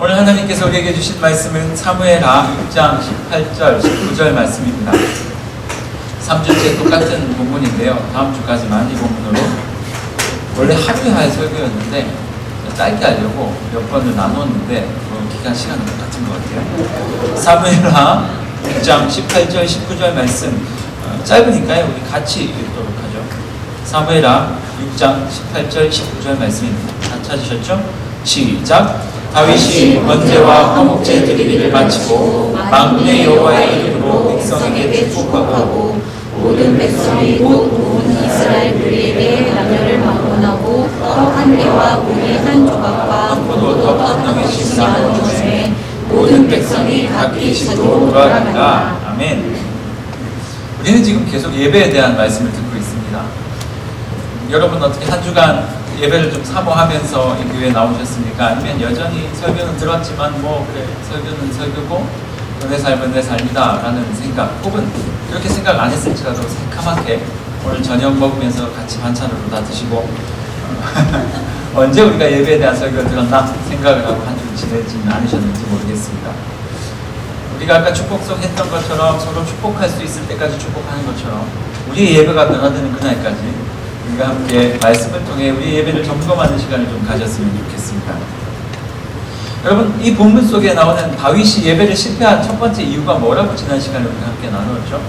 오늘 하나님께서 우리에게 주신 말씀은 사무엘하 6장 18절, 19절 말씀입니다. 3주째 똑같은 본문인데요. 다음 주까지만 이 본문으로 원래 하루에 할 설교였는데 짧게 하려고 몇 번을 나눴는데 기간 시간은 똑같은 것 같아요. 사무엘하 6장 18절, 19절 말씀 짧으니까요. 우리 같이 읽도록 하죠. 사무엘하 6장 18절, 19절 말씀입니다. 다 찾으셨죠? 시작! 다윗이 번제와 화목제 드리기를 마치고 만군의 여호와의 이름으로 백성에게 축복하고 모든 백성이 곧 온 이스라엘 무리에게 남녀를 방문하고 떡 한 개와 고기 한 조각과 포도 떡 한 명씩 나누었으니 모든 백성이 각기 집으로 돌아간다. 아멘. 우리는 지금 계속 예배에 대한 말씀을 듣고 있습니다. 여러분 어떻게 한 주간 예배를 좀 사모하면서 이 교회에 나오셨습니까? 아니면 여전히 설교는 들었지만 뭐 그래 설교는 설교고 내 삶은 내 삶이다 라는 생각, 혹은 그렇게 생각 안 했을지라도 새카맣게 오늘 저녁 먹으면서 같이 반찬으로 다 드시고 언제 우리가 예배에 대한 설교를 들었나 생각을 하고 한 주 지내지는 않으셨는지 모르겠습니다. 우리가 아까 축복송 했던 것처럼 서로 축복할 수 있을 때까지 축복하는 것처럼 우리의 예배가 변화되는 그날까지 우리가 함께 말씀을 통해 우리 예배를 점검하는 시간을 좀 가졌으면 좋겠습니다. 여러분, 이 본문 속에 나오는 다윗이 예배를 실패한 첫 번째 이유가 뭐라고 지난 시간에 우리가 함께 나누었죠?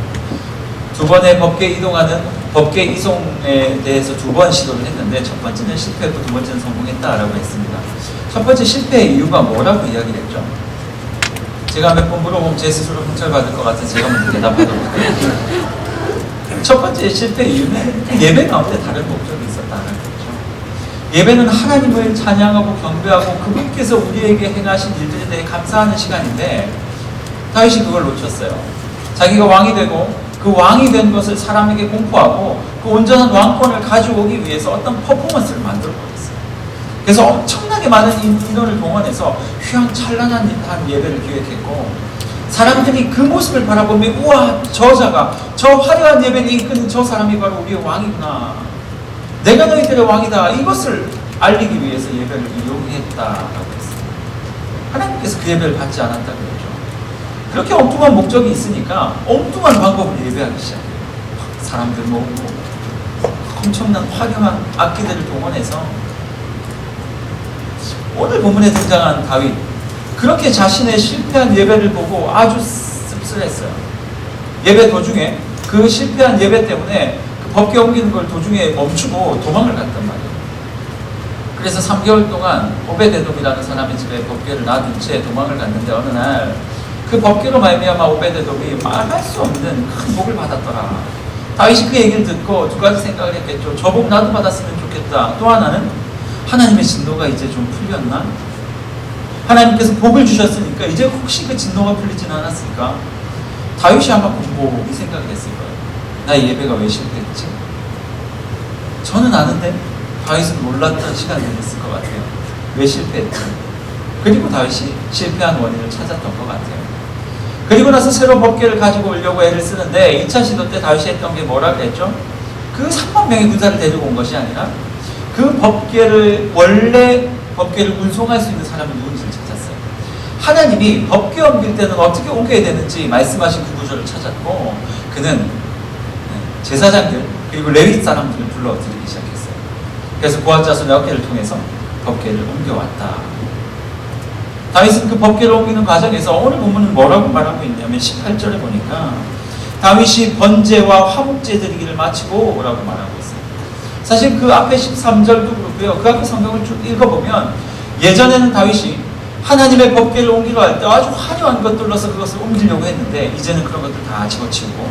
두 번의 법궤 이송에 대해서 두 번 시도를 했는데 첫 번째는 실패했고 두 번째는 성공했다라고 했습니다. 첫 번째 실패의 이유가 뭐라고 이야기를 했죠? 제가 몇 번 물어보면 제 스스로 상처받을 것 같아서 제가 먼저 대답하도록 하겠습니다. 첫 번째 실패 이유는 예배 가운데 다른 목적이 있었다는 거죠. 예배는 하나님을 찬양하고 경배하고 그분께서 우리에게 행하신 일들에 대해 감사하는 시간인데 다윗이 그걸 놓쳤어요. 자기가 왕이 되고 그 왕이 된 것을 사람에게 공포하고 그 온전한 왕권을 가져오기 위해서 어떤 퍼포먼스를 만들어 버렸어요. 그래서 엄청나게 많은 인원을 동원해서 휘황찬란한 예배를 기획했고 사람들이 그 모습을 바라보면 우와 저자가 저 화려한 예배를 이끄는 저 사람이 바로 우리의 왕이구나, 내가 너희들의 왕이다, 이것을 알리기 위해서 예배를 이용했다라고 했습니다. 하나님께서 그 예배를 받지 않았다고 그러죠. 그렇게 엉뚱한 목적이 있으니까 엉뚱한 방법으로 예배하기 시작해요. 사람들 모으고 엄청난 화려한 악기들을 동원해서 오늘 본문에 등장한 다윗, 그렇게 자신의 실패한 예배를 보고 아주 씁쓸했어요. 예배 도중에 그 실패한 예배 때문에 그 법궤 옮기는 걸 도중에 멈추고 도망을 갔단 말이에요. 그래서 3개월 동안 오베데돔이라는 사람의 집에 법궤를 놔둔 채 도망을 갔는데 어느 날 그 법궤로 말미암아 오베데돔이 말할 수 없는 큰 복을 받았더라. 다윗이 그 얘기를 듣고 두 가지 생각을 했겠죠. 저 복 나도 받았으면 좋겠다. 또 하나는 하나님의 진노가 이제 좀 풀렸나? 하나님께서 복을 주셨으니까 이제 혹시 그 진노가 풀리지는 않았을까? 다윗이 아마 곰곰이 생각을 했을 거예요. 나의 예배가 왜 실패했지? 저는 아는데 다윗은 몰랐던 시간이 됐을 것 같아요. 왜 실패했지? 그리고 다윗이 실패한 원인을 찾았던 것 같아요. 그리고 나서 새로 법궤를 가지고 오려고 애를 쓰는데 2차 시도 때 다윗이 했던 게 뭐라 그랬죠? 그 3만 명의 군사를 데리고 온 것이 아니라 그 원래 법궤를 운송할 수 있는 사람이 누군지를 찾았어요. 하나님이 법궤 옮길 때는 어떻게 옮겨야 되는지 말씀하신 그 구조를 찾았고 그는 제사장들 그리고 레위 사람들을 불러들이기 시작했어요. 그래서 고핫 자손 10개를 통해서 법궤를 옮겨왔다. 다윗은 그 법궤를 옮기는 과정에서 오늘 본문은 뭐라고 말하고 있냐면 18절에 보니까 다윗이 번제와 화목제 드리기를 마치고 라고 말하고 있어요. 사실 그 앞에 13절도 그렇고요. 그 앞에 성경을 쭉 읽어보면 예전에는 다윗이 하나님의 법궤를 옮기려 할 때 아주 화려한 것들로서 그것을 옮기려고 했는데 이제는 그런 것들 다 집어치우고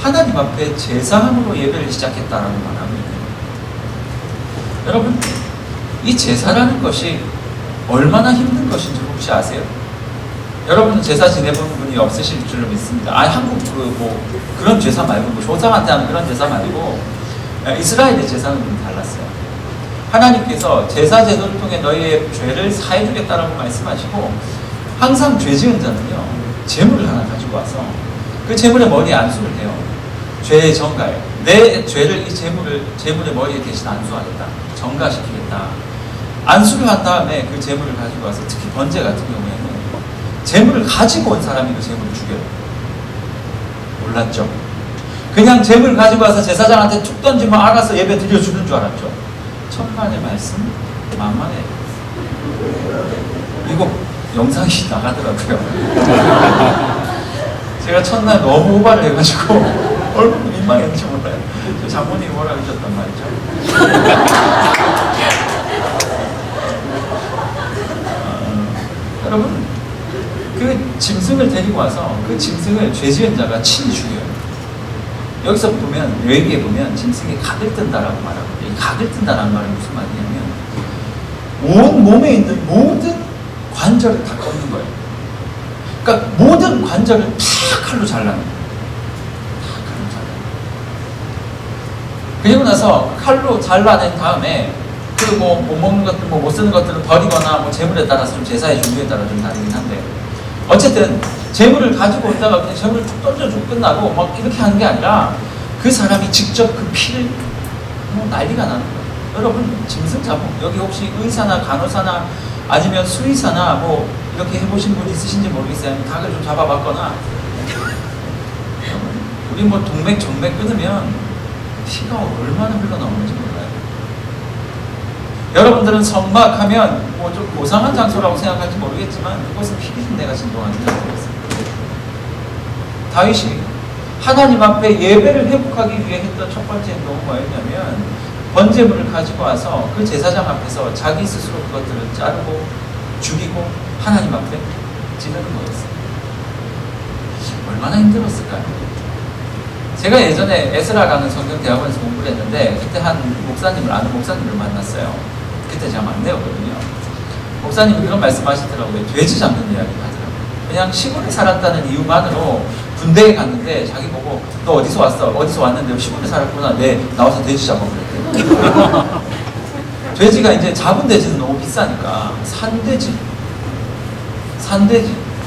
하나님 앞에 제사함으로 예배를 시작했다라고 말하고 있는 거예요. 여러분, 이 제사라는 것이 얼마나 힘든 것인지 혹시 아세요? 여러분은 제사 지내본 분이 없으실 줄로 믿습니다. 한국 그런 제사 말고 조상한테 하는 그런 제사 말고 이스라엘의 제사는 좀 달랐어요. 하나님께서 제사 제도를 통해 너희의 죄를 사해주겠다라고 말씀하시고 항상 죄 지은 자는요 제물을 하나 가지고 와서 그 제물의 머리에 안수를 해요. 죄의 정가예요. 내 죄를 이 제물의 머리에 대신 안수하겠다, 정가시키겠다. 안수를 한 다음에 그 재물을 가지고 와서, 특히 번제 같은 경우에는 재물을 가지고 온 사람이 그 재물을 죽여요. 몰랐죠? 그냥 재물 가지고 와서 제사장한테 툭 던지면 알아서 예배 드려주는 줄 알았죠? 천만의 말씀 만만해. 이거 영상이 나가더라고요. 제가 첫날 너무 오바를 해가지고 얼마나 민망했는지 몰라요. 장모님이 뭐라 그러셨단 말이죠. 여러분, 그 짐승을 데리고 와서 그 짐승을 죄지은 자가 친히 죽여요. 여기서 보면, 여기에 보면 짐승이 각을 뜬다라고 말하거든요. 이 각을 뜬다라는 말은 무슨 말이냐면 온 몸에 있는 모든 관절을 다 꺾는 거예요. 그러니까 모든 관절을 다 칼로 잘라는 거예요. 다 칼로 잘라요. 그리고 나서 칼로 잘라낸 다음에 그 뭐 못 먹는 것들, 뭐 못 쓰는 것들은 버리거나 뭐 재물에 따라서 좀 제사의 종류에 따라 좀 다르긴 한데, 어쨌든 재물을 가지고 온다가 그냥 재물을 툭 던져주고 끝나고 막 이렇게 하는 게 아니라 그 사람이 직접 그 피를 뭐 난리가 나는 거예요. 여러분, 짐승 잡음, 여기 혹시 의사나 간호사나 아니면 수의사나 뭐 이렇게 해보신 분 있으신지 모르겠어요. 닭을 좀 잡아봤거나, 우리 뭐 동맥, 정맥 끊으면 피가 얼마나 흘러나오는지 몰라요. 여러분들은 성막하면 뭐 좀 고상한 장소라고 생각할지 모르겠지만 그것은 피비린내가 진동하는 장소였습니다. 다윗이 하나님 앞에 예배를 회복하기 위해 했던 첫 번째 행동은 뭐였냐면, 번제물을 가지고 와서 그 제사장 앞에서 자기 스스로 그것들을 자르고 죽이고 하나님 앞에 지르는 거였어요. 얼마나 힘들었을까요? 제가 예전에 에스라라는 성경대학원에서 공부를 했는데, 그때 한 목사님을, 아는 목사님을 만났어요. 그때 제가 막내였거든요. 목사님이 그런 말씀하시더라고요. 돼지 잡는 이야기를 하더라고요. 그냥 시골에 살았다는 이유만으로 군대에 갔는데 자기 보고 너 어디서 왔어? 어디서 왔는데 시골에 살았구나. 네, 나와서 돼지 잡아 그랬대요. 돼지가 이제 잡은 돼지는 너무 비싸니까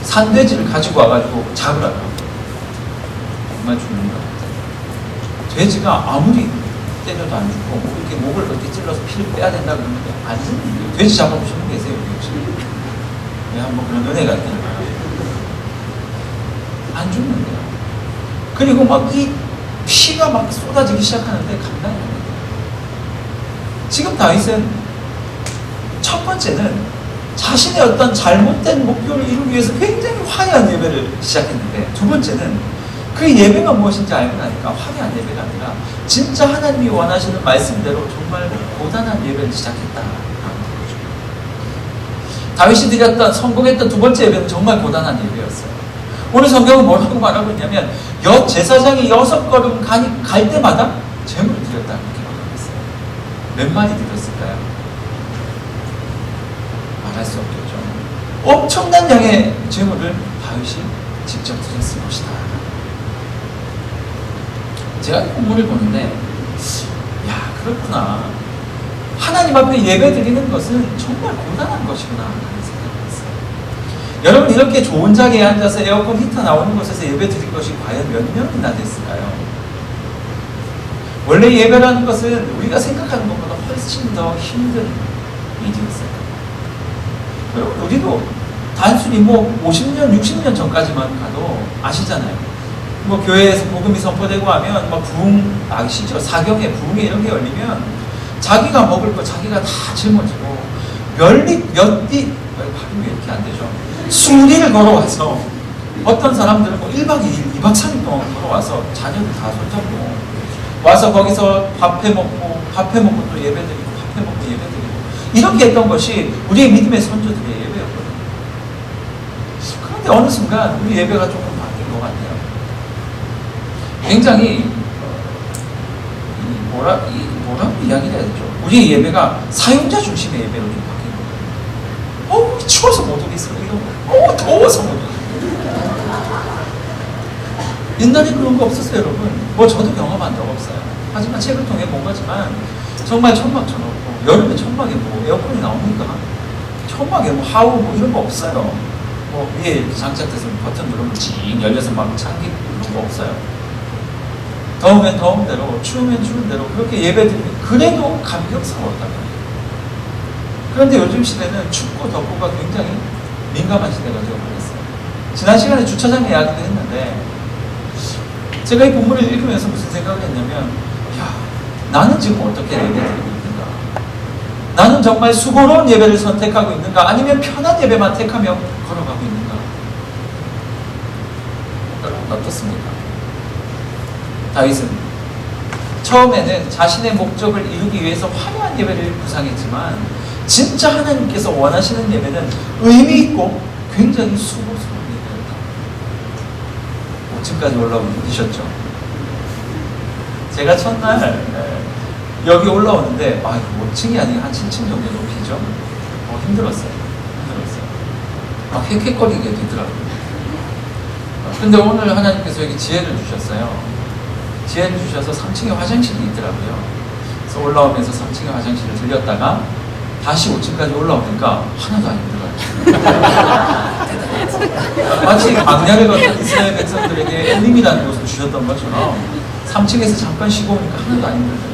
산돼지를 가지고 와가지고 잡으라고. 정말 죽는 거 같아요. 돼지가 아무리 때려도 안 죽고 뭐 이렇게 목을 이렇게 찔러서 피를 빼야 된다 그러는데 안 죽는데요. 돼지 잡아보시는 분 계세요? 혹시? 왜 한번 그런 은혜가 있다는 안 죽는데요. 그리고 막 이 피가 막 쏟아지기 시작하는데 감당이 안 돼요. 지금 다윗은 첫 번째는 자신의 어떤 잘못된 목표를 이루기 위해서 굉장히 화려한 예배를 시작했는데, 두 번째는 그 예배가 무엇인지 알고 나니까 화려한 예배가 아니라 진짜 하나님이 원하시는 말씀대로 정말 고단한 예배를 시작했다라는 거죠. 다윗이 드렸던, 성공했던 두 번째 예배는 정말 고단한 예배였어요. 오늘 성경은 뭐라고 말하고 있냐면, 제사장이 6걸음 갈 때마다 제물을 드렸다, 이렇게 말하고 있어요. 몇 마리 드렸을까요? 말할 수 없겠죠. 엄청난 양의 제물을 다윗이 직접 드렸을 것이다. 제가 본문을 보는데, 야, 그렇구나. 하나님 앞에 예배 드리는 것은 정말 고단한 것이구나 하는 생각을 했어요. 여러분, 이렇게 좋은 자리에 앉아서 에어컨 히터 나오는 곳에서 예배 드릴 것이 과연 몇 명이나 됐을까요? 원래 예배라는 것은 우리가 생각하는 것보다 훨씬 더 힘든 일이었어요. 여러분, 우리도 단순히 뭐 50년, 60년 전까지만 가도 아시잖아요. 뭐 교회에서 복음이 선포되고 하면 막 부흥, 아시죠? 사경에, 부흥회 이런 게 열리면 자기가 먹을 거 자기가 다 짊어지고 발음이 왜 이렇게 안 되죠? 수리를 걸어와서, 어떤 사람들은 뭐 1박 2일, 2박 3일 동안 걸어와서 자녀들 다 손잡고 와서 거기서 밥 해먹고 또 예배드리고, 밥 해먹고 예배드리고, 이렇게 했던 것이 우리의 믿음의 선조들의 예배였거든요. 그런데 어느 순간 우리 예배가 조금 바뀐 것 같아요. 굉장히 뭐라고 이야기를 해야 되죠? 우리의 예배가 사용자 중심의 예배로 좀 바뀐 거예요. 추워서 못 오겠어요. 더워서 못 오겠어요. 옛날에 그런 거 없었어요, 여러분. 뭐 저도 경험한 적 없어요. 하지만 책을 통해 본 거지만 정말 천막처럼, 여름에 천막에 뭐 에어컨이 나옵니까? 천막에 뭐 하우 뭐 이런 거 없어요. 뭐 위에 이렇게 장착돼서 버튼 누르면 징 열려서 막 참기 그런 거 없어요. 더우면 더운 대로, 추우면 추운 대로 그렇게 예배드리면 그래도 감격스러웠단 말이에요. 그런데 요즘 시대는 춥고 덥고가 굉장히 민감한 시대가 되어버렸어요. 지난 시간에 주차장 이야기도 했는데 제가 이 본문을 읽으면서 무슨 생각을 했냐면 야, 나는 지금 어떻게 예배 드리고 있는가? 나는 정말 수고로운 예배를 선택하고 있는가? 아니면 편한 예배만 택하며 걸어가고 있는가? 여러분 어떻습니까? 다윗은 처음에는 자신의 목적을 이루기 위해서 화려한 예배를 구상했지만 진짜 하나님께서 원하시는 예배는 의미 있고 굉장히 수고스러운 예배였다. 5층까지 올라오면 힘드셨죠? 제가 첫날 여기 올라오는데 5층이 아니라 한 7층 정도 높이죠? 힘들었어요. 막 헥헥거리게 되더라고요. 근데 오늘 하나님께서 여기 지혜를 주셨어요. 지혜를 주셔서 3층에 화장실이 있더라고요. 그래서 올라오면서 3층에 화장실을 들렸다가 다시 5층까지 올라오니까 하나도 안 힘들어요. 마치 광야를 걷는 이스라엘 백성들에게 엘림이라는 곳을 주셨던 것처럼 3층에서 잠깐 쉬고 오니까 하나도 안 힘들어요.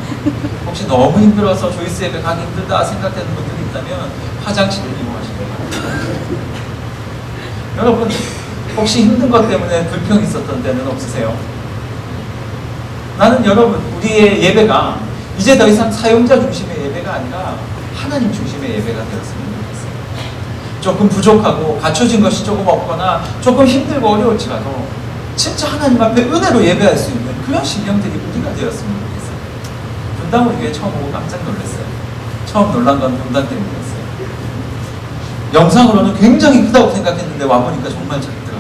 혹시 너무 힘들어서 조이스 예배 가기 힘들다 생각되는 분들이 있다면 화장실을 이용하시길 바랍니다. 여러분 혹시 힘든 것 때문에 불평이 있었던 때는 없으세요? 나는 여러분 우리의 예배가 이제 더 이상 사용자 중심의 예배가 아니라 하나님 중심의 예배가 되었으면 좋겠어요. 조금 부족하고 갖춰진 것이 조금 없거나 조금 힘들고 어려울지라도 진짜 하나님 앞에 은혜로 예배할 수 있는 그런 신령들이 우리가 되었으면 좋겠어요. 분당을 위해 처음 오고 깜짝 놀랐어요. 처음 놀란 건 분당 때문이었어요. 영상으로는 굉장히 크다고 생각했는데 와보니까 정말 작더라고요.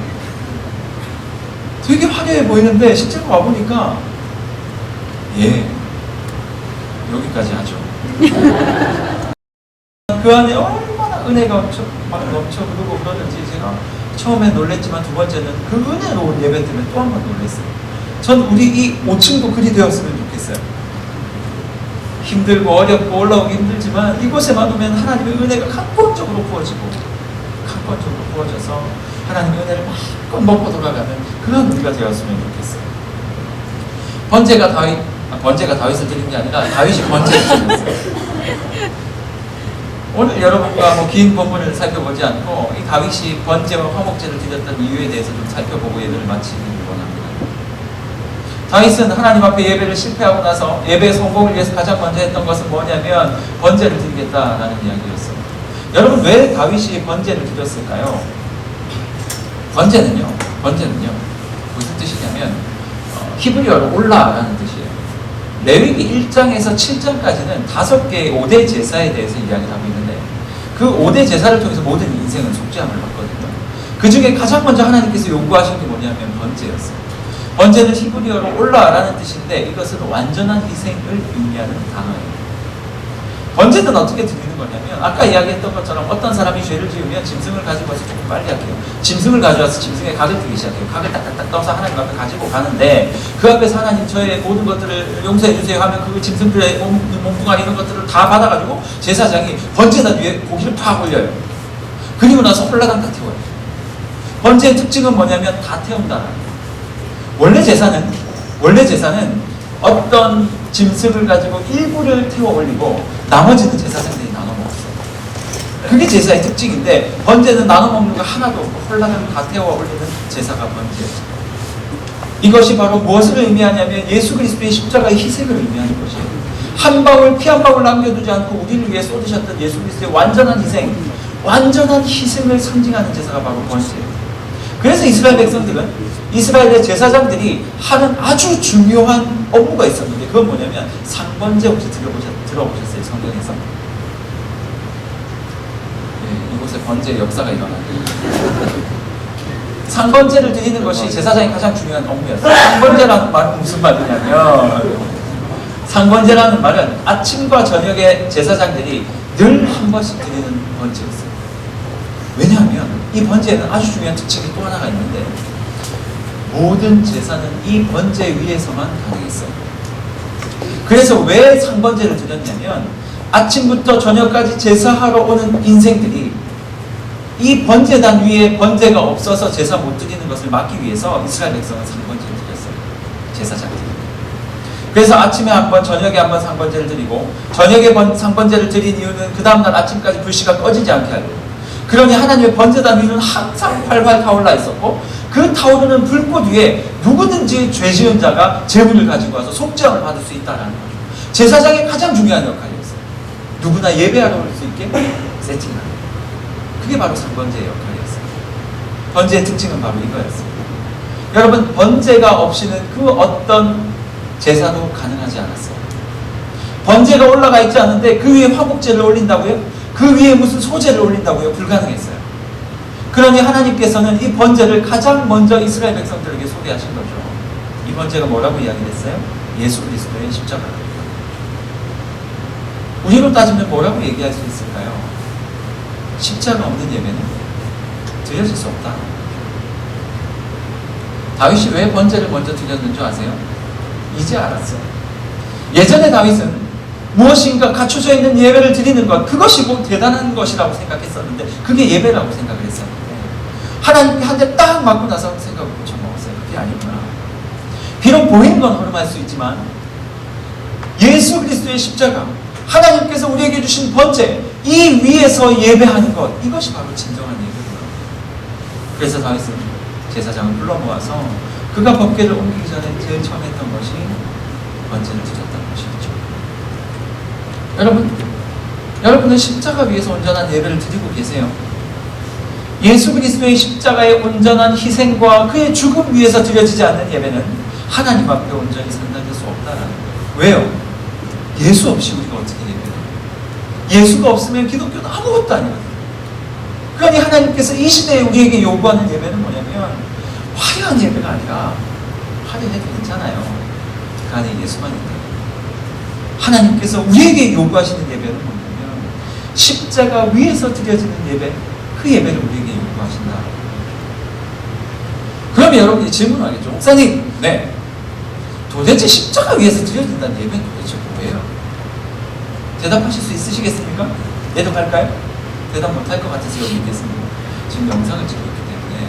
되게 화려해 보이는데 실제로 와보니까 여기까지 하죠. 그 안에 얼마나 은혜가 넘쳐 흐르고 그러는지 제가 처음에 놀랬지만 두 번째는 그 은혜로운 예배 때문에 또 한 번 놀랐어요. 전 우리 이 5층도 그리 되었으면 좋겠어요. 힘들고 어렵고 올라오기 힘들지만 이곳에만 오면 하나님의 은혜가 강권적으로 부어지고 강권적으로 부어져서 하나님의 은혜를 마음껏 먹고 돌아가는 그런 우리가 되었으면 좋겠어요. 번제가 다윗을 드린 게 아니라 다윗이 번제를 드렸어요. 오늘 여러분과 긴 본문을 살펴보지 않고 이 다윗이 번제와 화목제를 드렸던 이유에 대해서 좀 살펴보고 예배를 마치기 원합니다. 다윗은 하나님 앞에 예배를 실패하고 나서 예배 성공을 위해서 가장 먼저 했던 것은 뭐냐면 번제를 드리겠다라는 이야기였어요. 여러분 왜 다윗이 번제를 드렸을까요? 번제는요 무슨 뜻이냐면 히브리어로 올라라는 뜻이에요. 레위기 1장에서 7장까지는 5개의 5대 제사에 대해서 이야기를 하고 있는데 그 5대 제사를 통해서 모든 인생은 속죄함을 받거든요. 그 중에 가장 먼저 하나님께서 요구하신 게 뭐냐면 번제였어요. 번제는 히브리어로 올라라는 뜻인데 이것은 완전한 희생을 의미하는 단어예요. 번제는 어떻게 드리는 거냐면 아까 이야기했던 것처럼 어떤 사람이 죄를 지으면 짐승을 가지고 와서 조금 빨리 할게요. 짐승을 가져와서 짐승에 각을 뜨기 시작해요. 각을 딱딱딱 떠서 하나님 앞에 가지고 가는데 그 앞에서 하나님 저의 모든 것들을 용서해 주세요 하면 그 짐승들의 몸뚱아리 이런 것들을 다 받아가지고 제사장이 번제단 위에 고기를 팍 올려요. 그리고 나서 홀라당 다 태워요. 번제의 특징은 뭐냐면 다 태운다는 거예요. 원래 제사는 어떤 짐승을 가지고 일부를 태워 올리고 나머지는 제사장들이 나눠 먹었어요. 그게 제사의 특징인데 번제는 나눠 먹는 거 하나도 없고 홀라당 다 태워 올리는 제사가 번제였어요. 이것이 바로 무엇을 의미하냐면 예수 그리스도의 십자가의 희생을 의미하는 것이에요. 한 방울 피 한 방울 남겨두지 않고 우리를 위해 쏟으셨던 예수 그리스도의 완전한 희생을 상징하는 제사가 바로 번제예요. 그래서 이스라엘 백성들은 이스라엘의 제사장들이 하는 아주 중요한 업무가 있었는데 그건 뭐냐면 상번제 혹시 들어보셨어요? 성경에서? 이곳에 번제의 역사가 일어나요. 상번제를 드리는 것이 제사장의 가장 중요한 업무였어요. 상번제라는 말은 무슨 말이냐면 상번제라는 말은 아침과 저녁에 제사장들이 늘 한 번씩 드리는 번제였어요. 왜냐하면 이 번제에는 아주 중요한 특징이 또 하나가 있는데 모든 제사는 이 번제 위에서만 가능했어요. 그래서 왜 상번제를 드렸냐면 아침부터 저녁까지 제사하러 오는 인생들이 이 번제단 위에 번제가 없어서 제사 못 드리는 것을 막기 위해서 이스라엘 백성은 상번제를 드렸어요. 제사장들이. 그래서 아침에 한 번, 저녁에 한 번 상번제를 드리고, 저녁에 상번제를 드린 이유는 그 다음날 아침까지 불씨가 꺼지지 않게 하려고. 그러니 하나님의 번제단 위는 항상 활활 타올라 있었고, 그 타오르는 불꽃 위에 누구든지 죄 지은 자가 제물을 가지고 와서 속죄함을 받을 수 있다는 거죠. 제사장의 가장 중요한 역할이었어요. 누구나 예배하러 올 수 있게 세팅하는 거예요. 그게 바로 상번제의 역할이었어요. 번제의 특징은 바로 이거였어요. 여러분, 번제가 없이는 그 어떤 제사도 가능하지 않았어요. 번제가 올라가 있지 않은데 그 위에 화목제를 올린다고요? 그 위에 무슨 소제를 올린다고요? 불가능했어요. 그러니 하나님께서는 이 번제를 가장 먼저 이스라엘 백성들에게 소개하신 거죠. 이 번제가 뭐라고 이야기했어요? 예수 그리스도의 십자가입니다. 우리로 따지면 뭐라고 얘기할 수 있을까요? 십자가 없는 예배는 드려질 수 없다. 다윗이 왜 번제를 먼저 드렸는 줄 아세요? 이제 알았어요. 예전에 다윗은 무엇인가 갖춰져 있는 예배를 드리는 것, 그것이 뭐 대단한 것이라고 생각했었는데, 그게 예배라고 생각을 했었는데, 하나님께 한 대 딱 맞고 나서 생각을 고쳐먹었어요. 그게 아니구나. 비록 보이는 건 허름할 수 있지만 예수 그리스도의 십자가, 하나님께서 우리에게 주신 번제, 이 위에서 예배하는 것, 이것이 바로 진정한 예배구나. 그래서 다윗은 제사장을 불러 모아서 그가 법궤를 옮기기 전에 제일 처음 했던 것이 번제를 드렸다는 것이었죠. 여러분은 십자가 위에서 온전한 예배를 드리고 계세요. 예수 그리스도의 십자가의 온전한 희생과 그의 죽음 위에서 드려지지 않는 예배는 하나님 앞에 온전히 상달될 수 없다라는 거예요. 왜요? 예수 없이 우리가 어떻게 예배해요? 예수가 없으면 기독교는 아무것도 아니거든요. 그러니 하나님께서 이 시대에 우리에게 요구하는 예배는 뭐냐면 화려한 예배가 아니라, 화려해도 괜찮아요. 그 안에 예수만 있다. 하나님께서 우리에게 요구하시는 예배는 뭐냐면 십자가 위에서 드려지는 예배, 그 예배를 우리에게 요구하신다. 그러면 여러분이 질문하겠죠. 목사님, 네, 도대체 십자가 위에서 드려진다는 예배는 도대체 뭐예요? 대답하실 수 있으시겠습니까? 대답할까요? 대답 못할 것 같아서 여기 있겠습니다. 지금 영상을 찍고 있기 때문에.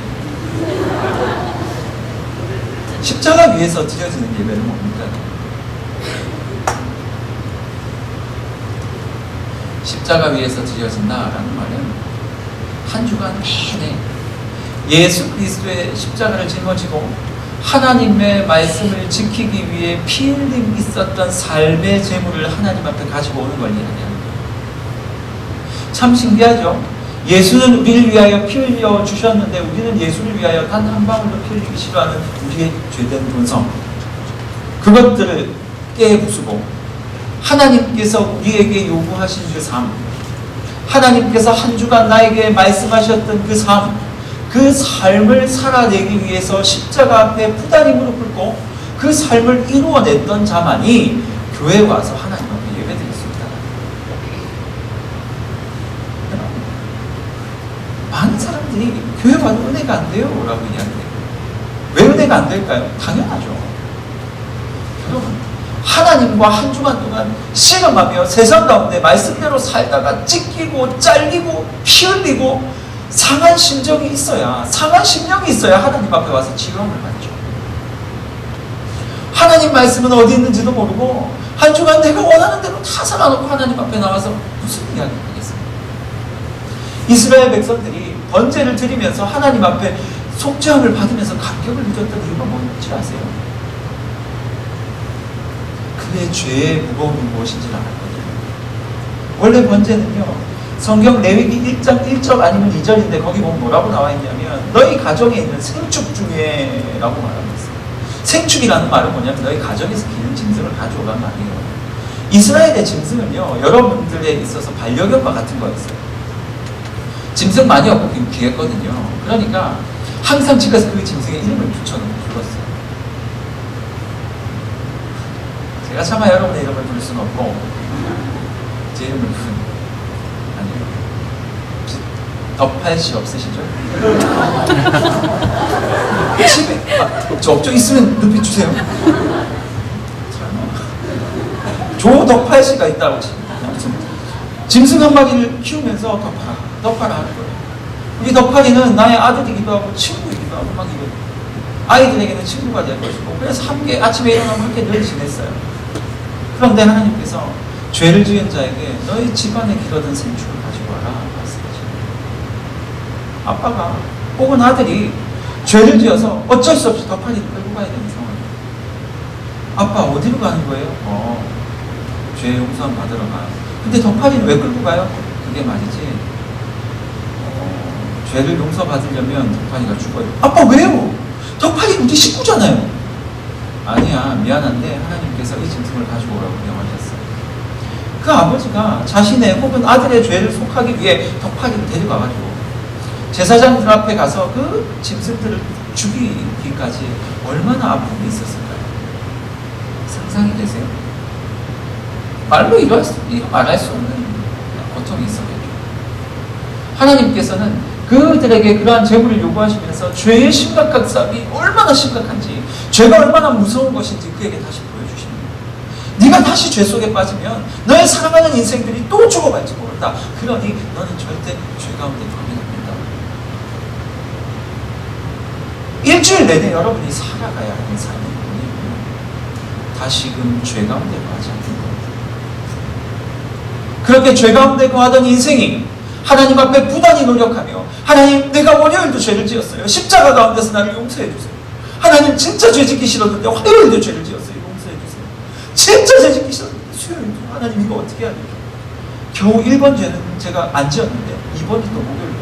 십자가 위에서 드려지는 예배는 뭡니까? 십자가 위에서 드려진다라는 말은 한 주간 내내 예수 그리스도의 십자가를 짊어지고 하나님의 말씀을 지키기 위해 피 흘림 있었던 삶의 제물을 하나님 앞에 가지고 오는 걸 이야기합니다. 참 신기하죠? 예수는 우리를 위하여 피 흘려 주셨는데 우리는 예수를 위하여 단 한 방울도 피 흘리기 싫어하는 우리의 죄된 본성, 그것들을 깨부수고 하나님께서 우리에게 요구하신 그 삶, 하나님께서 한 주간 나에게 말씀하셨던 그 삶, 그 삶을 살아내기 위해서 십자가 앞에 부단히 무릎 꿇고 그 삶을 이루어냈던 자만이 교회에 와서 하나님 앞에 예배드릴 수 있다. 많은 사람들이 교회 와도 은혜가 안 돼요 라고 이야기해요. 왜 은혜가 안 될까요? 당연하죠. 여러분, 하나님과 한 주간 동안 씨름하며 세상 가운데 말씀대로 살다가 찢기고 잘리고 피 흘리고 상한 심정이 있어야, 상한 심령이 있어야 하나님 앞에 와서 지rom을 받죠. 하나님 말씀은 어디 있는지도 모르고 한 주간 내가 원하는 대로 다 살아놓고 하나님 앞에 나와서 무슨 이야기를 하겠습니까? 이스라엘 백성들이 번제를 드리면서 하나님 앞에 속죄함을 받으면서 감격을 누렸던 이유가 뭔지 아세요? 그의 죄의 무거움이 무엇인지를 알았거든요. 원래 번제는요, 성경 레위기 1장 1절 아니면 2절인데 거기 보면 뭐라고 나와 있냐면 너희 가정에 있는 생축 중에 라고 말하고 있어요. 생축이라는 말은 뭐냐면 너희 가정에서 기는 짐승을 가져오란 말이에요. 이스라엘의 짐승은요, 여러분들에 있어서 반려견과 같은 거였어요. 짐승 많이 없고 귀했거든요. 그러니까 항상 집에서 그 짐승의 이름을 붙여놓고 불렀어요. 제가 차마 여러분의 이름을 부를 수는 없고 제 이름을 부르는, 아니에요. 덕팔씨 없으시죠? 집에 저 업종 있으면 눈빛 주세요. 조덕팔씨가 있다고 칩니다. 짐승 한 마리를 키우면서 덕팔아 하는 거예요. 이 덕팔이는 나의 아들이기도 하고 친구이기도 하고 막 이거 아이들에게는 친구가 될 것이고, 그래서 함께 아침에 일어나면 함께 늘 지냈어요. 그런데 하나님께서 죄를 지은 자에게 너희 집안에 기르던 생축을 가지고 와라 말씀하십니다. 아빠가 혹은 아들이 죄를 지어서 어쩔 수 없이 덮판이를 끌고 가야 되는 상황이에요. 아빠 어디로 가는 거예요? 죄 용서함 받으러 가요. 근데 덮판이를 왜 끌고 가요? 그게 말이지, 죄를 용서받으려면 덕판이가 죽어요. 아빠 왜요? 덕판이 우리 식구잖아요. 아니야, 미안한데 하나님께서 이 짐승을 가지고 오라고 명하셨어요. 그 아버지가 자신의 혹은 아들의 죄를 속하기 위해 덕판이를 데려가가지고 제사장들 앞에 가서 그 짐승들을 죽이기까지 얼마나 아픔이 있었을까요? 상상이 되세요? 말로 말할 수 없는 고통이 있었겠죠. 하나님께서는 그들에게 그러한 재물을 요구하시면서 죄의 심각성이 얼마나 심각한지, 죄가 얼마나 무서운 것인지 그에게 다시 보여주십니다. 네가 다시 죄 속에 빠지면 너의 사랑하는 인생들이 또 죽어갈지 모른다. 그러니 너는 절대 죄 가운데 가면 안 된다. 일주일 내내 여러분이 살아가야 하는 삶이 뭐냐면 다시금 죄 가운데 빠지 않는 것. 그렇게 죄 가운데 거하던 인생이 하나님 앞에 부단히 노력하며, 하나님 내가 월요일도 죄를 지었어요. 십자가 가운데서 나를 용서해 주세요. 하나님 진짜 죄 짓기 싫었는데 화요일도 죄를 지었어요. 용서해 주세요. 진짜 죄 짓기 싫었는데 수요일도, 하나님 이거 어떻게 해야 돼요? 겨우 1번 죄는 제가 안 지었는데 2번이 또 목요일로.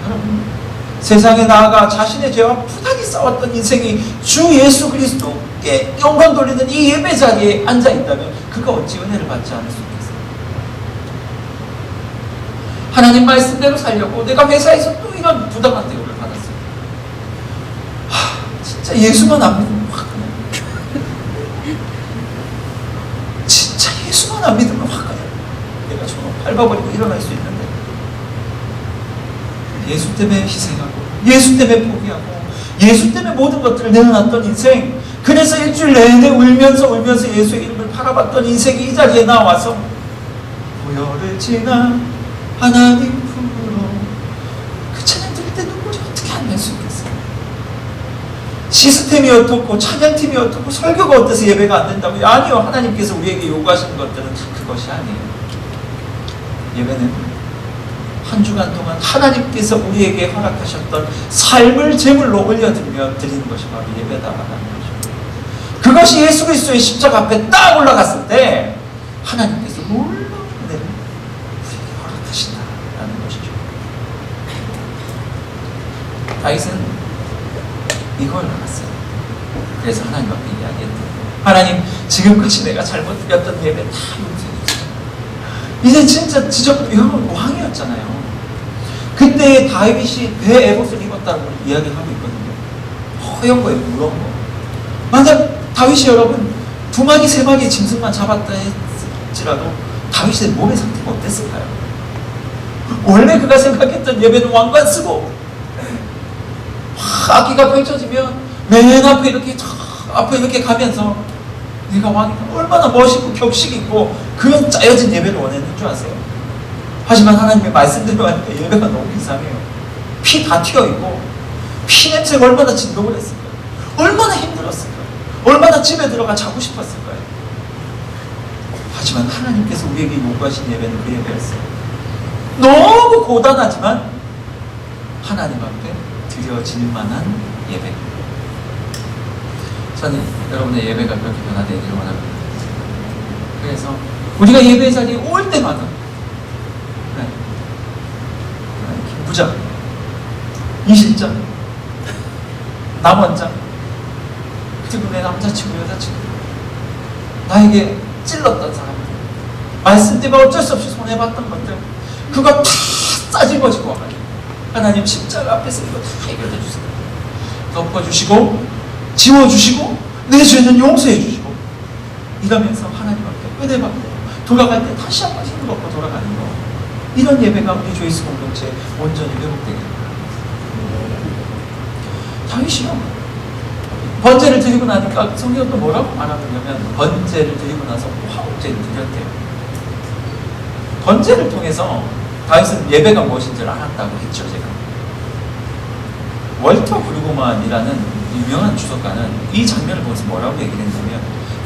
여러분, 세상에 나아가 자신의 죄와 부단히 싸웠던 인생이 주 예수 그리스도께 영광 돌리는 이 예배 자리에 앉아 있다면 그가 어찌 은혜를 받지 않을 수 있겠어요? 하나님 말씀대로 살려고 내가 회사에서 또 이런 부당한 대우를 받았어요. 진짜 예수만 안 믿으면 확 그냥. 진짜 예수만 안 믿으면 확 그냥. 내가 저거 밟아버리고 일어날 수 있는데 예수 때문에 희생하고, 예수 때문에 포기하고, 예수 때문에 모든 것들을 내어놨던 인생, 그래서 일주일 내내 울면서 예수의 이름을 바라봤던 인생이 이 자리에 나와서 보혈을 지나 하나님 품으로, 그 찬양 들을 때 눈물이 어떻게 안 날 수 있겠어요? 시스템이 어떻고 찬양팀이 어떻고 설교가 어때서 예배가 안 된다고요? 아니요, 하나님께서 우리에게 요구하시는 것들은 그것이 아니에요. 예배는 한 주간 동안 하나님께서 우리에게 허락하셨던 삶을 제물로 올려드리며 드리는 것이 바로 예배다라는 것입니다. 그것이 예수 그리스도의 십자가 앞에 딱 올라갔을 때 하나님께서 놀라운 은혜를 우리에게 허락하신다라는 것이죠. 다윗은 이걸 알았어요. 그래서 하나님 앞에 이야기했던, 하나님 지금 끝이 내가 잘못 드렸던 예배 다 용서해 주세요. 이제 진짜 지저분 왕이었잖아요. 그때 다윗이 왜 에봇을 입었다고 이야기하고 있거든요. 허연 거예요, 무거운 거. 만약 다윗이 여러분 2마리 3마리의 짐승만 잡았다 할지라도 다윗의 몸의 상태가 어땠을까요? 원래 그가 생각했던 예배는 왕관 쓰고 악기가 펼쳐지면 맨 앞에 이렇게 가면서 내가 왕이다, 얼마나 멋있고 격식 있고 그런 짜여진 예배를 원했는 줄 아세요? 하지만 하나님의 말씀대로 하니까 예배가 너무 이상해요. 피 다 튀어있고 피 냄새가 얼마나 진동을 했을까요? 얼마나 힘들었을까요? 얼마나 집에 들어가 자고 싶었을까요? 하지만 하나님께서 우리에게 요구하신 예배는 그 예배였어요. 너무 고단하지만 하나님 앞에 드려질 만한 예배. 저는 여러분의 예배가 그렇게 변화되기를 원합니다. 그래서 우리가 예배 자리에 올 때마다 김부장, 이실장, 남원장, 그리고 내 남자친구, 여자친구, 나에게 찔렀던 사람들, 말씀 때문에 어쩔 수 없이 손해봤던 것들, 그거 다 싸집어지고 와가지고 하나님 십자가 앞에서 이거 다 해결해 주세요. 덮어주시고 지워주시고 내 죄는 용서해 주시고 이러면서 하나님 앞에 은혜 받고 돌아갈 때 다시 한번 힘을 얻고 돌아가는 거, 이런 예배가 우리 조이스 공동체에 온전히 회복되게 됩니다. 다윗이요, 번제를 드리고 나니까 성경은 또 뭐라고 말하냐면 번제를 드리고 나서 화목제를 드렸대요. 번제를 통해서 다윗은 예배가 무엇인지를 알았다고 했죠. 제가 월터 브루그만이라는 유명한 주석가는 이 장면을 보면서 뭐라고 얘기를 했냐면,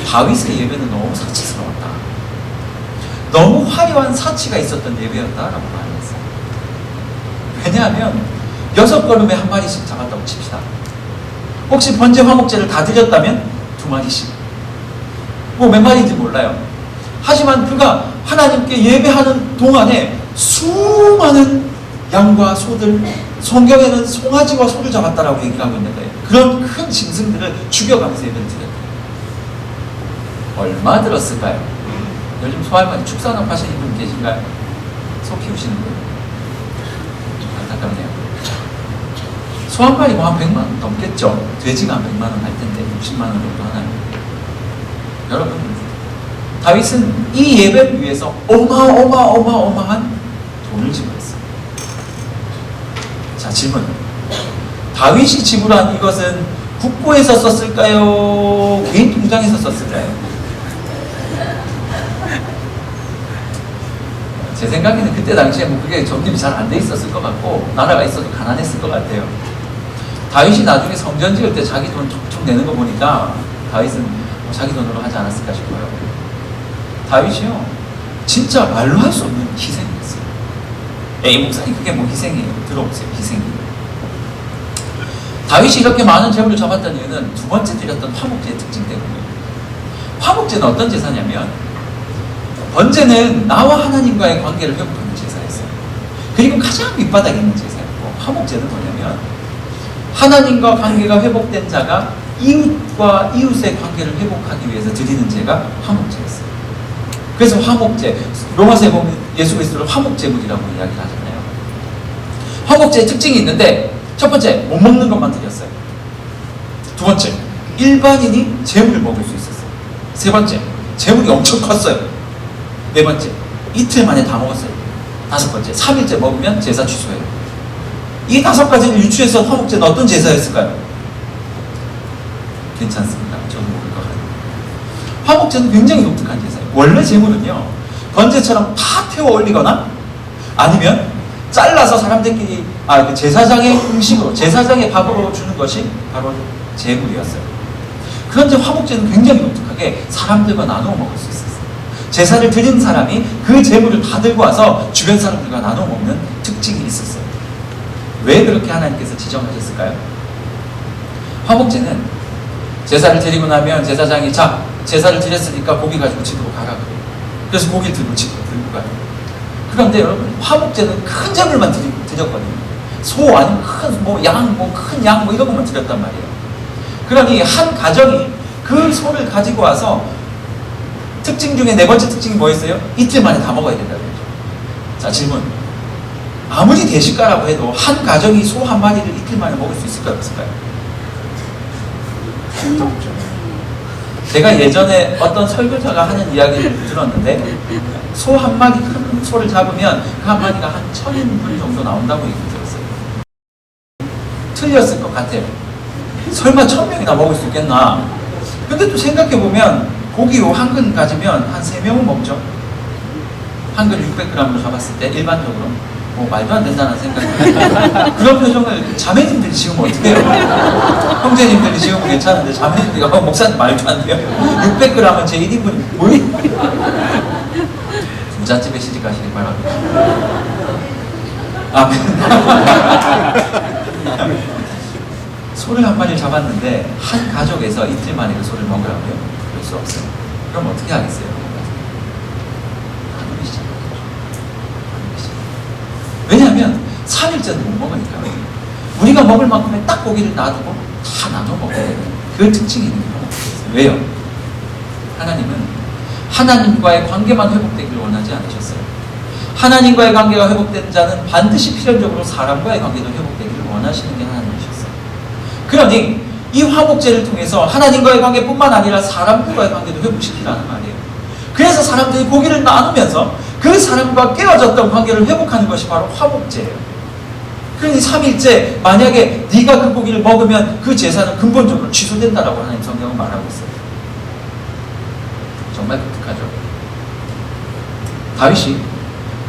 다윗의 예배는 너무 사치스러웠다. 너무 화려한 사치가 있었던 예배였다라고 말했어요. 왜냐하면 6걸음에 한 마리씩 잡았다고 칩시다. 혹시 번제 화목제를 다 드렸다면 2마리씩. 뭐 몇 마리인지 몰라요. 하지만 그가 하나님께 예배하는 동안에 수많은 양과 소들, 성경에는 송아지와 소를 잡았다라고 얘기를 하고 있는 거예요. 그런 큰 짐승들을 죽여가면서 예배를 드렸대요. 얼마 들었을까요? 요즘 소할머니 축산업 하시는 분 계신가요? 소 키우시는 분? 안타깝네요. 소 한 마리 뭐 한 100만 원 넘겠죠? 돼지가 한 100만 원 할 텐데 60만 원 정도 하나요? 여러분, 다윗은 이 예배를 위해서 어마어마한 돈을 지불했어요. 자, 질문. 다윗이 지불한 이것은 국고에서 썼을까요? 개인 통장에서 썼을까요? 제 생각에는 그때 당시에 뭐 그게 정립이 잘 안 돼 있었을 것 같고 나라가 있어도 가난했을 것 같아요. 다윗이 나중에 성전 지을 때 자기 돈 툭툭 내는 거 보니까 다윗은 뭐 자기 돈으로 하지 않았을까 싶어요. 다윗이요, 진짜 말로 할 수 없는 희생이었어요. 에이 목사님 그게 뭐 희생이에요? 들어보세요. 희생이에요. 다윗이 이렇게 많은 재물을 잡았던 이유는 두 번째 드렸던 화목제의 특징 때문이에요. 화목제는 어떤 제사냐면 번제는 나와 하나님과의 관계를 회복하는 제사였어요. 그리고 가장 밑바닥에 있는 제사였고, 화목제는 뭐냐면 하나님과 관계가 회복된 자가 이웃과 이웃의 관계를 회복하기 위해서 드리는 제가 화목제였어요. 그래서 화목제, 로마서에 보면 예수 그리스도를 화목제물이라고 이야기를 하잖아요. 화목제의 특징이 있는데, 첫 번째, 못 먹는 것만 드렸어요. 두 번째, 일반인이 제물을 먹을 수 있었어요. 세 번째, 제물이 엄청 컸어요. 네 번째, 이틀 만에 다 먹었어요. 다섯 번째, 3일째 먹으면 제사 취소해요. 이 5가지를 유추해서 화목제는 어떤 제사였을까요? 괜찮습니다. 저도 모를 것 같아요. 화목제는 굉장히 독특한 제사예요. 원래 제물은요, 번제처럼 다 태워 올리거나 아니면 잘라서 사람들끼리 그 제사장의 음식으로, 제사장의 밥으로 주는 것이 바로 제물이었어요. 그런데 화목제는 굉장히 독특하게 사람들과 나누어 먹을 수 있었어요. 제사를 드린 사람이 그 제물을 다 들고 와서 주변 사람들과 나눠 먹는 특징이 있었어요. 왜 그렇게 하나님께서 지정하셨을까요? 화목제는 제사를 드리고 나면 제사장이 자, 제사를 드렸으니까 고기 가지고 집으로 가라 그래요. 그래서 고기를 들고 집으로 들고 가요. 그런데 여러분, 화목제는 큰 제물만 드렸거든요. 소 아니면 큰 뭐 양, 뭐 큰 양 뭐 이런 것만 드렸단 말이에요. 그러니 한 가정이 그 소를 가지고 와서, 특징 중에 네 번째 특징이 뭐였어요? 이틀 만에 다 먹어야 된다는 거죠. 자, 질문. 아무리 대식가라고 해도 한 가정이 소 한 마리를 이틀 만에 먹을 수 있을까요? 없을까요? 제가 예전에 어떤 설교자가 하는 이야기를 들었는데, 소 한 마리, 큰 소를 잡으면 그 한 마리가 한 1,000인분 정도 나온다고 얘기 들었어요. 틀렸을 것 같아요. 설마 1,000명이나 먹을 수 있겠나? 근데 또 생각해보면 고기 한 근 가지면 한 3명은 먹죠. 한 근 600g으로 잡았을 때 일반적으로 뭐 말도 안 된다는 생각이 그런 표정을 자매님들이 지으면 어떡해요? 형제님들이 지으면 괜찮은데 자매님들이 목사님 말도 안 돼요. 600g은 제 1인분이 뭐이? 부잣집에 시집가시기 바랍니다. 아멘. 소를 한 마리를 잡았는데 한 가족에서 이틀 만에 그 소를 먹으라고요? 그럴 수 없어요. 그럼 어떻게 하겠어요? 나누기 시작하겠죠. 왜냐하면 3일째도 못 먹으니까 우리가 먹을 만큼의 딱 고기를 놔두고 다 나눠 먹어야 되는 그 특징이 있는 거예요. 왜요? 하나님은 하나님과의 관계만 회복되기를 원하지 않으셨어요. 하나님과의 관계가 회복된 자는 반드시 필연적으로 사람과의 관계도 회복되기를 원하시는 게 하나님이셨어요. 그러니 이 화목제를 통해서 하나님과의 관계뿐만 아니라 사람들과의 관계도 회복시키라는 말이에요. 그래서 사람들이 고기를 나누면서 그 사람과 깨어졌던 관계를 회복하는 것이 바로 화목제예요. 그러니 3일째 만약에 네가 그 고기를 먹으면 그 제사는 근본적으로 취소된다라고 하나님 성경은 말하고 있어요. 정말 독특하죠. 다윗이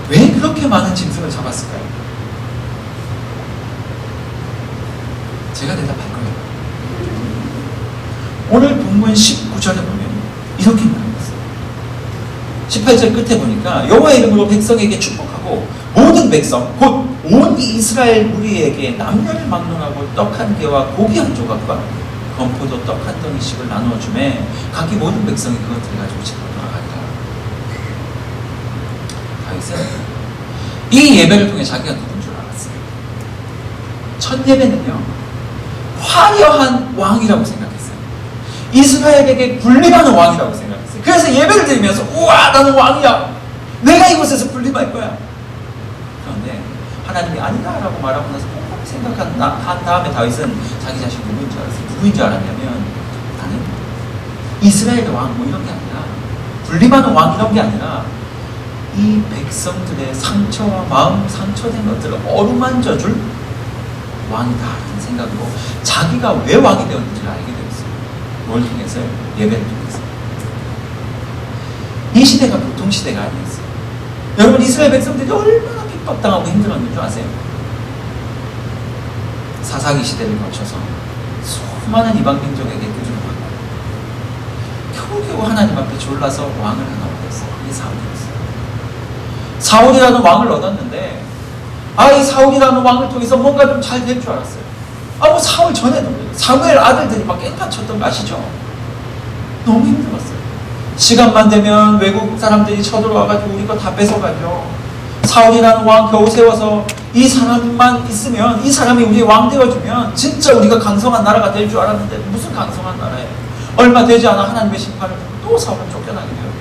왜 그렇게 많은 짐승을 잡았을까요? 제가 대답할 거예요. 오늘 본문 19절에 보면 이렇게 말했어요. 18절 끝에 보니까 여호와의 이름으로 백성에게 축복하고 모든 백성 곧 온 이스라엘 무리에게 남녀를 막론하고 떡 한 개와 고기 한 조각과 건포도 떡 한 덩이씩을 나누어 주매 각기 모든 백성이 그것들을 가지고 집으로 돌아가리라. 다윗은 이 예배를 통해 자기가 누군 줄 알았어요. 첫 예배는요, 화려한 왕이라고 생각했어요. 이스라엘에게 군림하는 왕이라고 생각했어요. 그래서 예배를 드리면서 우와, 나는 왕이야, 내가 이곳에서 군림할 거야. 그런데 하나님이 아니다라고 말하고 나서 꼼꼼히 생각한 다음에 다윗은 자기 자신 누구인 줄 알았어요. 누구인 줄 알았냐면, 나는 이스라엘의 왕 뭐 이런 게 아니라, 군림하는 왕 이런 게 아니라 이 백성들의 상처와 마음 상처된 것들을 어루만져줄 왕이다라는 생각으로 자기가 왜 왕이 되었는지를 알게 되었어요. 뭘 통해서요? 예배를 통해서. 이 시대가 보통 시대가 아니었어요. 여러분, 이스라엘 백성들이 얼마나 핍박당하고 힘들었는 줄 아세요? 사사기 시대를 거쳐서 수많은 이방 민족에게 꾸준히 받고 겨우겨우 하나님 앞에 졸라서 왕을 하나 얻었어요. 이게 사울이었어요. 사울이라는 왕을 얻었는데, 이 사울이라는 왕을 통해서 뭔가 좀 잘 될 줄 알았어요. 뭐 사울 전에도 사무엘 아들들이 막 깽판 쳤던 거 아시죠? 너무 힘들었어요. 시간만 되면 외국 사람들이 쳐들어와가지고 우리 거 다 뺏어가죠. 사울이라는 왕 겨우 세워서 이 사람만 있으면, 이 사람이 우리의 왕 되어주면 진짜 우리가 강성한 나라가 될 줄 알았는데 무슨 강성한 나라예요. 얼마 되지 않아 하나님의 심판을 듣고 또 사울은 쫓겨나게 되었죠.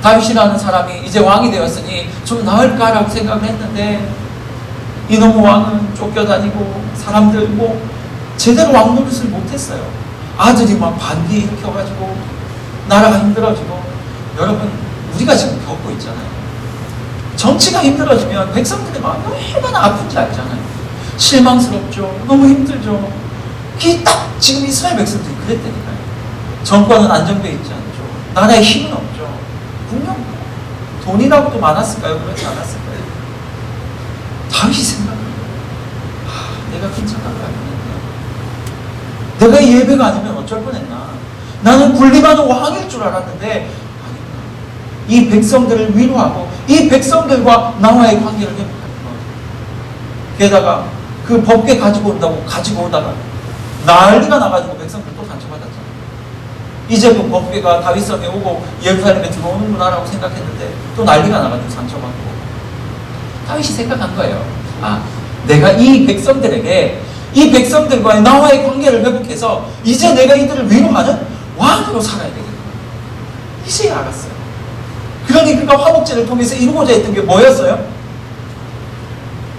다윗이라는 사람이 이제 왕이 되었으니 좀 나을까라고 생각을 했는데, 이놈의 왕은 쫓겨다니고 사람들 제대로 왕 노릇을 못했어요. 아들이 막 반기 일으켜가지고 나라가 힘들어지고. 여러분, 우리가 지금 겪고 있잖아요. 정치가 힘들어지면 백성들의 마음이 얼마나 아픈지 알잖아요. 실망스럽죠. 너무 힘들죠. 그게 딱 지금 이스라엘 백성들이 그랬다니까요. 정권은 안정되어 있지 않죠. 나라에 힘은 없죠. 분명 돈이라고도 많았을까요? 그렇지 않았을까요? 다윗이 생각해요. 내가 괜찮은 거 아니었나? 내가 이 예배가 아니면 어쩔 뻔했나? 나는 군림하는 왕일 줄 알았는데 아니구나. 이 백성들을 위로하고 이 백성들과 나와의 관계를 회복하는 것. 게다가 그 법궤 가지고 오다가 난리가 나가지고 백성들 또 상처받았잖아요. 이제 그 법궤가 다윗성에 오고 예루살렘에 들어오는구나라고 생각했는데 또 난리가 나가지고 상처받고. 다윗이 생각한 거예요. 내가 이 백성들에게, 이 백성들과의 나와의 관계를 회복해서 이제 내가 이들을 위로하는 왕으로 살아야 되겠구나. 이제 알았어요. 그러니 그가 화목제를 통해서 이루고자 했던 게 뭐였어요?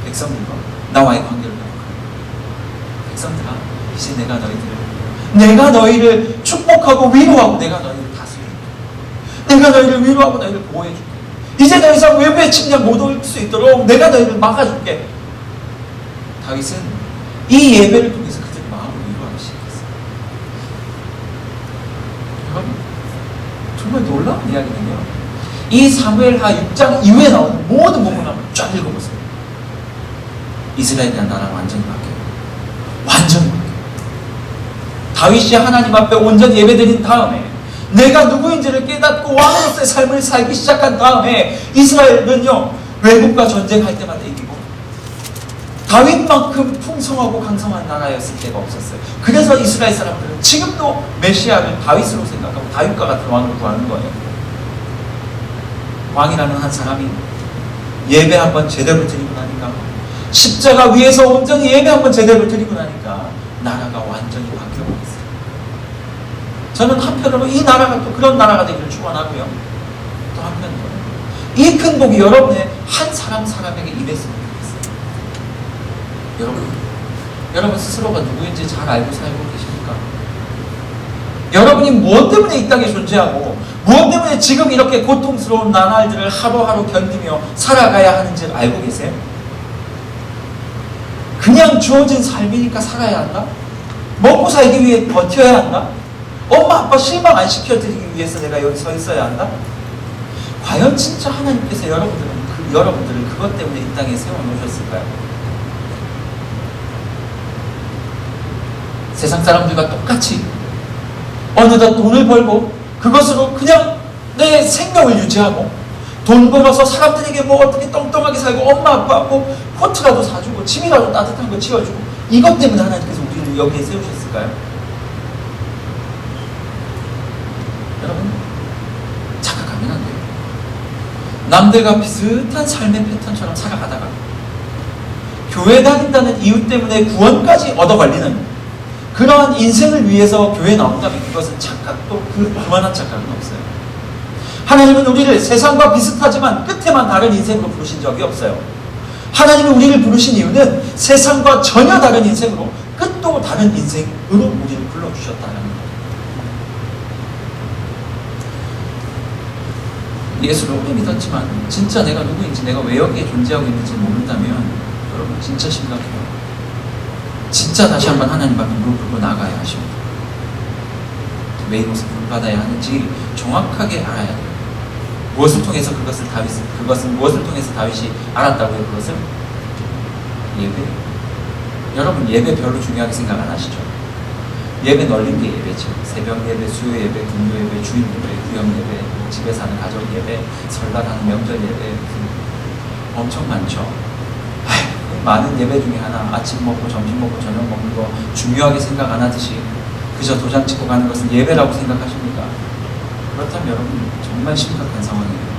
백성들과 나와의 관계를 회복하는. 백성들아, 이제 내가 너희를 축복하고 위로하고 내가 너희를 다스릴게. 내가 너희를 위로하고 너희를 보호해줄게. 이제 더 이상 외부의 침략 못 올 수 있도록 내가 너희를 막아줄게. 다윗은 이 예배를 통해서 그들의 마음을 위로하기 시작했어요. 여러분, 정말 놀라운 이야기는요, 이 사무엘하 6장 이후에 나오는 모든 본문을 한번 쫙 읽어보세요. 이스라엘에 대한 나라가 완전히 바뀌어요. 완전히 바뀌어요. 다윗이 하나님 앞에 온전히 예배드린 다음에, 내가 누구인지를 깨닫고 왕으로서의 삶을 살기 시작한 다음에, 이스라엘은요, 외국과 전쟁할 때마다 이기고 다윗만큼 풍성하고 강성한 나라였을 때가 없었어요. 그래서 이스라엘 사람들은 지금도 메시아를 다윗으로 생각하고 다윗과 같은 왕을 구하는 거예요. 왕이라는 한 사람이 예배 한번 제대로 드리고 나니까, 십자가 위에서 온전히 예배 한번 제대로 드리고 나니까 나라가 완전히 바뀌어버렸어요. 저는 한편으로 이 나라가 또 그런 나라가 되기를 축원하고요, 또 한편으로 이 큰 복이 여러분의 한 사람에게 임했으면 좋겠어요. 여러분 스스로가 누구인지 잘 알고 살고 계십니까? 여러분이 무엇 때문에 이 땅에 존재하고 무엇 때문에 지금 이렇게 고통스러운 나날들을 하루하루 견디며 살아가야 하는지를 알고 계세요? 그냥 주어진 삶이니까 살아야 한다? 먹고 살기 위해 버텨야 한다? 엄마 아빠 실망 안 시켜드리기 위해서 내가 여기 서 있어야 한다? 과연 진짜 하나님께서 여러분들을 그것 때문에 이 땅에 세워놓으셨을까요? 세상 사람들과 똑같이 어느덧 돈을 벌고 그것으로 그냥 내 생명을 유지하고 돈 벌어서 사람들에게 뭐 어떻게 떵떵하게 살고 엄마 아빠하고 코트라도 사주고 집이라도 따뜻한 거 지어주고 이것 때문에 하나님께서 우리를 여기에 세우셨을까요? 여러분 착각하면 안 돼요. 남들과 비슷한 삶의 패턴처럼 살아가다가 교회 다닌다는 이유 때문에 구원까지 얻어걸리는 그러한 인생을 위해서 교회에 나온다면 그것은 착각도 그만한 착각은 없어요. 하나님은 우리를 세상과 비슷하지만 끝에만 다른 인생으로 부르신 적이 없어요. 하나님이 우리를 부르신 이유는 세상과 전혀 다른 인생으로 끝도 다른 인생으로 우리를 불러주셨다는 거예요. 예수를 오래 믿었지만 진짜 내가 누구인지 내가 왜 여기에 존재하고 있는지 모른다면 여러분 진짜 심각해요. 진짜 다시 한번 하나님 앞에 무릎 꿇고 나가야 하십니다. 왜 이것을 부름받아야 하는지 정확하게 알아야 돼요. 무엇을 통해서 그것은 무엇을 통해서 다윗이 알았다고요? 그것을 예배. 여러분 예배 별로 중요하게 생각 안 하시죠? 예배 널린 게 예배죠. 새벽 예배, 수요 예배, 금요 예배, 주일 예배, 구역 예배, 집에 사는 가족 예배, 설날하는 명절 예배 엄청 많죠. 많은 예배 중에 하나 아침 먹고 점심 먹고 저녁 먹는 거 중요하게 생각 안 하듯이 그저 도장 찍고 가는 것은 예배라고 생각하십니까? 그렇다면 여러분 정말 심각한 상황이에요.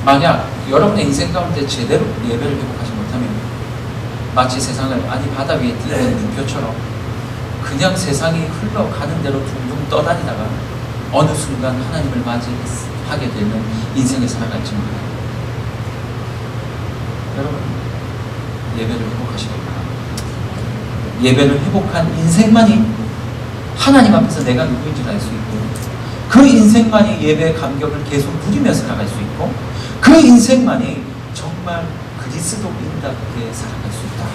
만약 여러분의 인생 가운데 제대로 예배를 회복하지 못하면 마치 세상을 바다 위에 뛰는 눈표처럼 그냥 세상이 흘러가는 대로 둥둥 떠다니다가 어느 순간 하나님을 맞이하게 되는 인생을 살아갈지 몰라요. 여러분 예배를 회복하시기 바랍니다. 예배를 회복한 인생만이 하나님 앞에서 내가 누구인지 알 수 있고 그 인생만이 예배의 감격을 계속 누리면서 살아갈 수 있고 그 인생만이 정말 그리스도인답게 살아갈 수 있다.